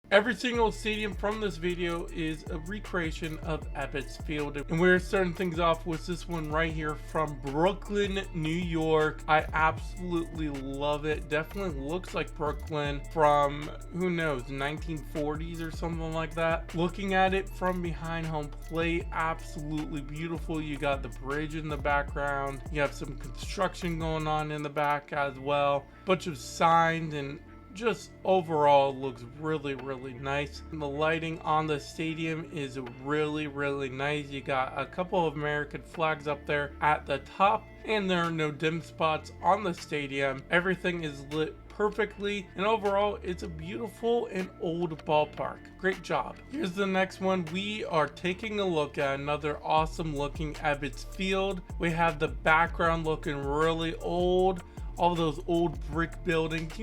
Every single stadium from this video is a recreation of Ebbets Field, and we're starting things off with this one right here from Brooklyn, New York. I absolutely love it. Definitely looks like Brooklyn from, who knows, 1940s or something like that. Looking at it from behind home plate, absolutely beautiful. You got the bridge in the background. You have some construction going on in the back as well. Bunch of signs, and just overall looks really nice. And the lighting on the stadium is really nice. You got a couple of American flags up there at the top, and there are no dim spots on the stadium. Everything is lit perfectly, and overall it's a beautiful and old ballpark. Great job. Here's the next one. We are taking a look at another awesome looking Ebbets Field. We have the background looking really old. All those old brick buildings.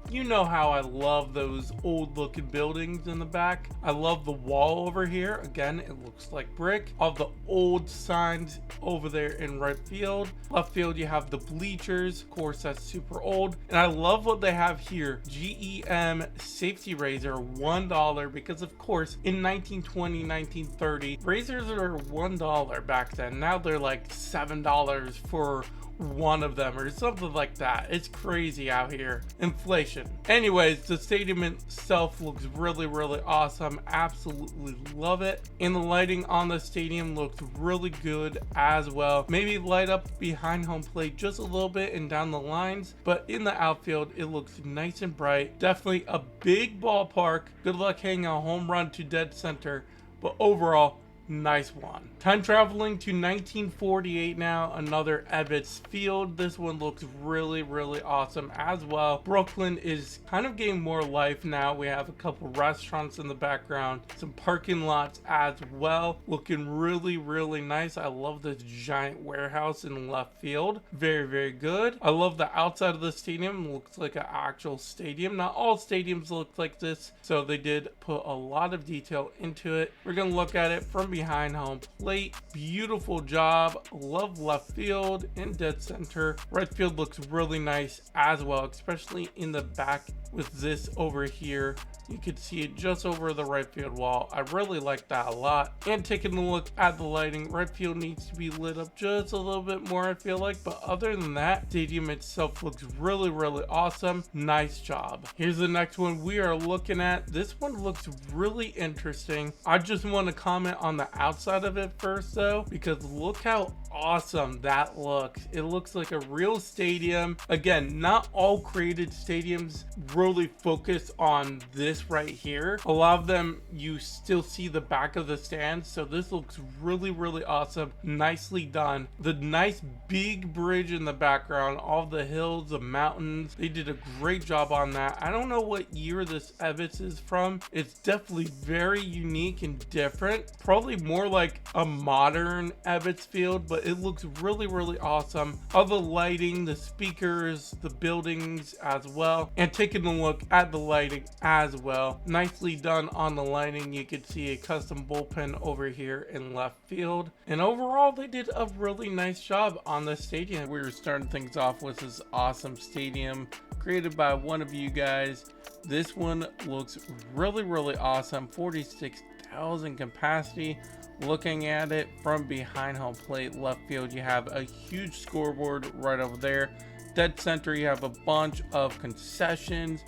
You know how I love those old looking buildings in the back. I love the wall over here. Again, it looks like brick. All the old signs over there in right field. Left field, you have the bleachers. Of course, that's super old. And I love what they have here. GEM safety razor, $1. Because of course, in 1920, 1930, razors are $1 back then. Now they're like $7 for one of them or something like that. It's crazy out here. Inflation. Anyways, the stadium itself looks really awesome. Absolutely love it. And the lighting on the stadium looks really good as well. Maybe light up behind home plate just a little bit and down the lines, but in the outfield it looks nice and bright. Definitely a big ballpark. Good luck hitting a home run to dead center, but overall nice one. Time traveling to 1948 now, another Ebbets Field. This one looks really awesome as well. Brooklyn is kind of getting more life now. We have a couple restaurants in the background, some parking lots as well. Looking really nice. I love this giant warehouse in left field. Very good. I love the outside of the stadium. Looks like an actual stadium. Not all stadiums look like this, so they did put a lot of detail into it. We're gonna look at it from behind home plate. Beautiful job. Love left field and dead center. Right field looks really nice as well, especially in the back with this over here. You could see it just over the right field wall. I really like that a lot. And taking a look at the lighting, right field needs to be lit up just a little bit more, I feel like. But other than that, stadium itself looks really awesome. Nice job. Here's the next one we are looking at. This one looks really interesting. I just want to comment on the outside of it first though, because look how awesome that looks. It looks like a real stadium. Again, not all created stadiums really focus on this right here. A lot of them you still see the back of the stands, so this looks really awesome. Nicely done. The nice big bridge in the background, all the hills, the mountains, they did a great job on that. I don't know what year this Ebbets is from. It's definitely very unique and different, probably more like a modern Ebbets Field, but it looks really awesome. All the lighting, the speakers, the buildings as well. And taking a look at the lighting as well, nicely done on the lighting. You could see a custom bullpen over here in left field, and overall they did a really nice job on the stadium. We were starting things off with this awesome stadium created by one of you guys. This one looks really awesome. 46,000 capacity. Looking at it from behind home plate, left field, you have a huge scoreboard right over there. Dead center, you have a bunch of concessions.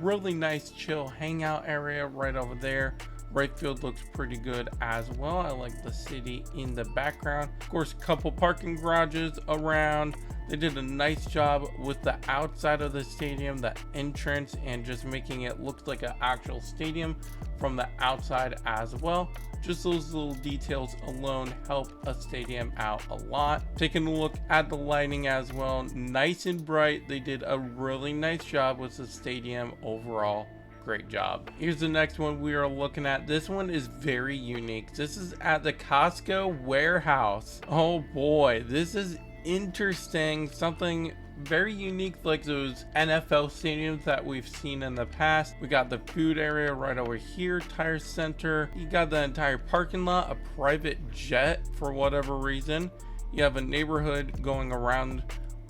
Really nice chill hangout area right over there. Right field looks pretty good as well. I like the city in the background. Of course, a couple parking garages around. They did a nice job with the outside of the stadium, the entrance, and just making it look like an actual stadium from the outside as well. Just those little details alone help a stadium out a lot. Taking a look at the lighting as well, nice and bright. They did a really nice job with the stadium overall. Great job. Here's the next one we are looking at. This one is very unique. This is at the Costco warehouse. Oh boy, this is interesting. Something very unique, like those NFL stadiums that we've seen in the past. We got the food area right over here, tire center. You got the entire parking lot, a private jet for whatever reason. You have a neighborhood going around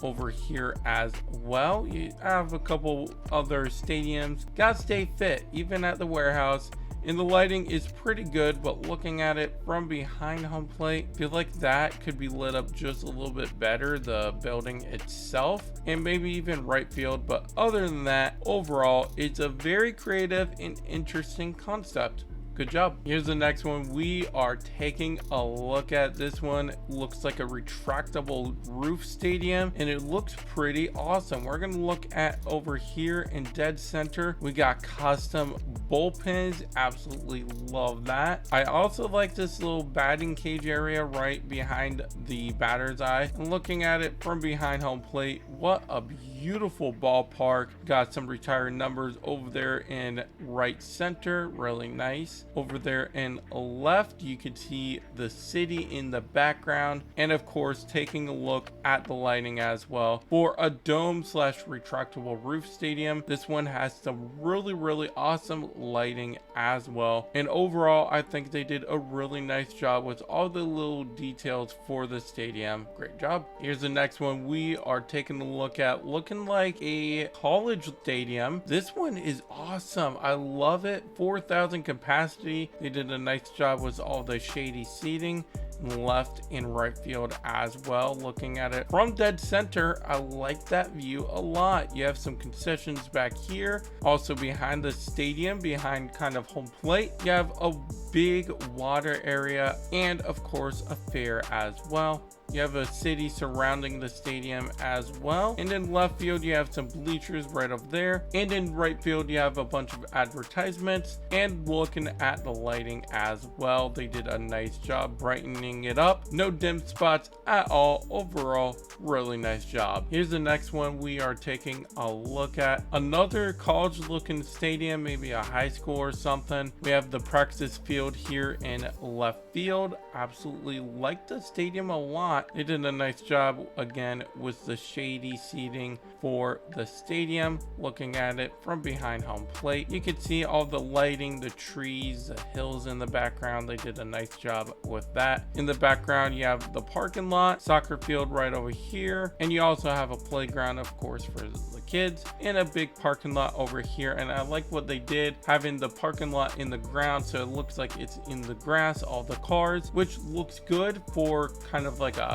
over here as well. You have a couple other stadiums. Gotta stay fit, even at the warehouse. And the lighting is pretty good, but looking at it from behind home plate, I feel like that could be lit up just a little bit better, the building itself, and maybe even right field. But other than that, overall, it's a very creative and interesting concept. Good job. Here's the next one. We are taking a look at this one. Looks like a retractable roof stadium, and it looks pretty awesome. We're gonna look at over here in dead center. We got custom bullpens. Absolutely love that. I also like this little batting cage area right behind the batter's eye. And looking at it from behind home plate, what a beautiful ballpark. Got some retired numbers over there in right center. Really nice. Over there in left, you can see the city in the background, and of course taking a look at the lighting as well. For a dome slash retractable roof stadium, this one has some really awesome lighting as well, and overall I think they did a really nice job with all the little details for the stadium. Great job. Here's the next one. We are taking a look at looking like a college stadium. This one is awesome. I love it. 4,000 capacity. They did a nice job with all the shady seating left and right field as well. Looking at it from dead center, I like that view a lot. You have some concessions back here, also behind the stadium, behind kind of home plate. You have a big water area, and of course a fair as well. You have a city surrounding the stadium as well. And in left field, you have some bleachers right up there. And in right field, you have a bunch of advertisements. And looking at the lighting as well, they did a nice job brightening it up. No dim spots at all. Overall, really nice job. Here's the next one. We are taking a look at another college looking stadium, maybe a high school or something. We have the practice field here in left field. Absolutely like the stadium a lot. They did a nice job again with the shady seating for the stadium. Looking at it from behind home plate, you can see all the lighting, the trees, the hills in the background. They did a nice job with that. In the background, you have the parking lot, soccer field right over here, and you also have a playground, of course, for the kids, and a big parking lot over here. And I like what they did, having the parking lot in the ground, so it looks like it's in the grass, all the cars, which looks good for kind of like a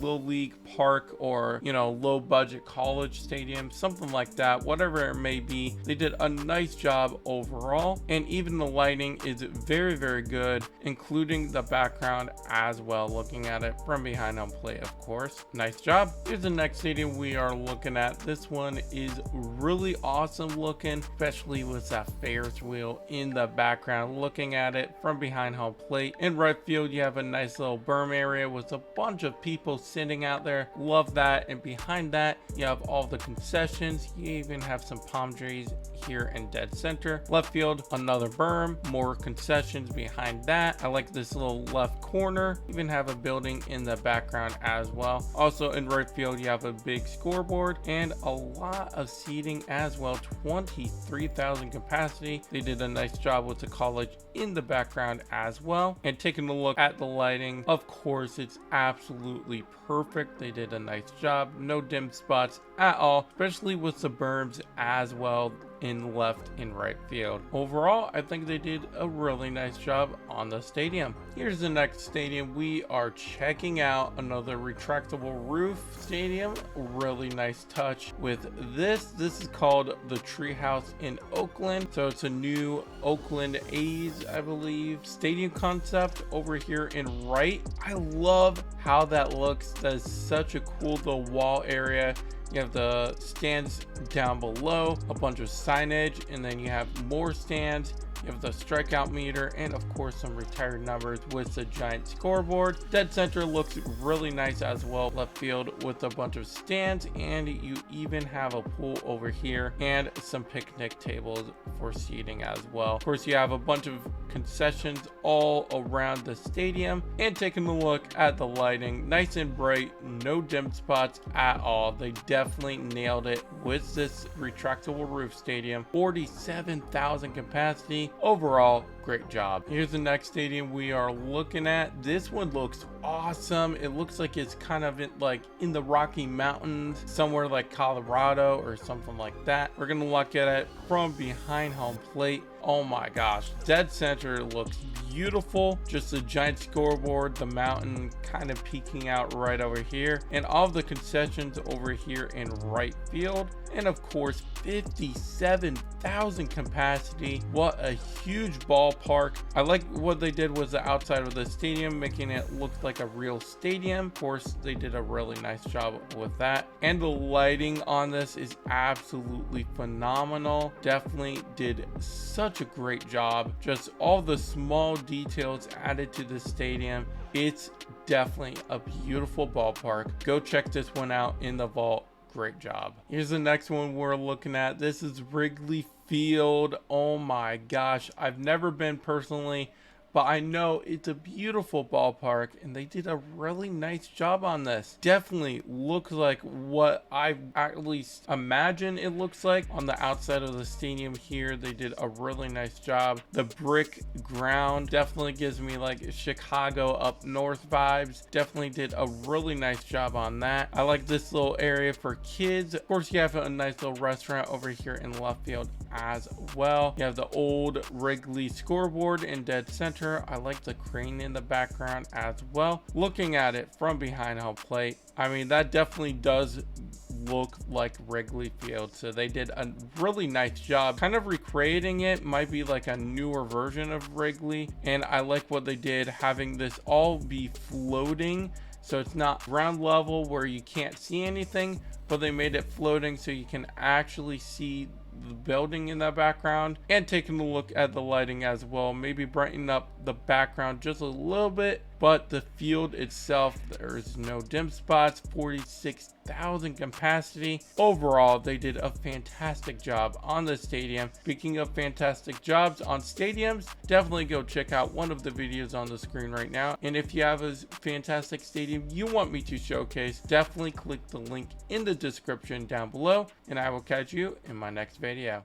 little league park, or you know, low budget college stadium, something like that. Whatever it may be, they did a nice job overall, and even the lighting is very good, including the background as well. Looking at it from behind home plate, of course. Nice job. Here's the next stadium we are looking at. This one is really awesome looking, especially with that Ferris wheel in the background. Looking at it from behind home plate, in right field, you have a nice little berm area with a bunch of people sitting out there. Love that. And behind that, you have all the concessions. You even have some palm trees here in dead center. Left field, another berm, more concessions behind that. I like this little left corner. Even have a building in the background as well. Also in right field, you have a big scoreboard and a lot of seating as well. 23,000 capacity. They did a nice job with the college in the background as well. And taking a look at the lighting, of course, it's absolutely perfect. They did a nice job. No dim spots at all, especially with the berms as well in left and right field. Overall, I think they did a really nice job on the stadium. Here's the next stadium. We are checking out another retractable roof stadium. Really nice touch with this. This is called the Treehouse in Oakland. So it's a new Oakland A's, I believe, stadium concept over here in right. I love how that looks. That's such a cool little wall area. You have the stands down below, a bunch of signage, and then you have more stands. You have the strikeout meter, and of course some retired numbers with the giant scoreboard. Dead center looks really nice as well. Left field with a bunch of stands, and you even have a pool over here and some picnic tables for seating as well. Of course, you have a bunch of concessions all around the stadium. And taking a look at the lighting, nice and bright, no dim spots at all. They definitely nailed it with this retractable roof stadium. 47,000 capacity. capacity. Overall, great job. Here's the next stadium we are looking at. This one looks awesome. It looks like it's kind of in the Rocky Mountains, somewhere like Colorado or something like that. We're gonna look at it from behind home plate. Oh my gosh, dead center looks beautiful. Just a giant scoreboard, the mountain kind of peeking out right over here, and all of the concessions over here in right field. And of course, 57,000 capacity. What a huge ballpark. I like what they did was the outside of the stadium, making it look like a real stadium. Of course, they did a really nice job with that. And the lighting on this is absolutely phenomenal. Definitely did such a great job. Just all the small details added to the stadium. It's definitely a beautiful ballpark. Go check this one out in the vault. Great job. Here's the next one we're looking at. This is Wrigley Field. Oh my gosh, I've never been personally, but I know it's a beautiful ballpark and they did a really nice job on this. Definitely looks like what I at least imagine it looks like on the outside of the stadium here. They did a really nice job. The brick ground definitely gives me like Chicago up north vibes. Definitely did a really nice job on that. I like this little area for kids. Of course, you have a nice little restaurant over here in left field as well. You have the old Wrigley scoreboard in dead center. I like the crane in the background as well. Looking at it from behind home plate, I mean, that definitely does look like Wrigley Field. So they did a really nice job kind of recreating it. Might be like a newer version of Wrigley. And I like what they did, having this all be floating. So it's not ground level where you can't see anything, but they made it floating so you can actually see the building in the background. And taking a look at the lighting as well, maybe brighten up the background just a little bit. But the field itself, there's no dim spots. 46,000 capacity. Overall, they did a fantastic job on the stadium. Speaking of fantastic jobs on stadiums, definitely go check out one of the videos on the screen right now. And if you have a fantastic stadium you want me to showcase, definitely click the link in the description down below, and I will catch you in my next video.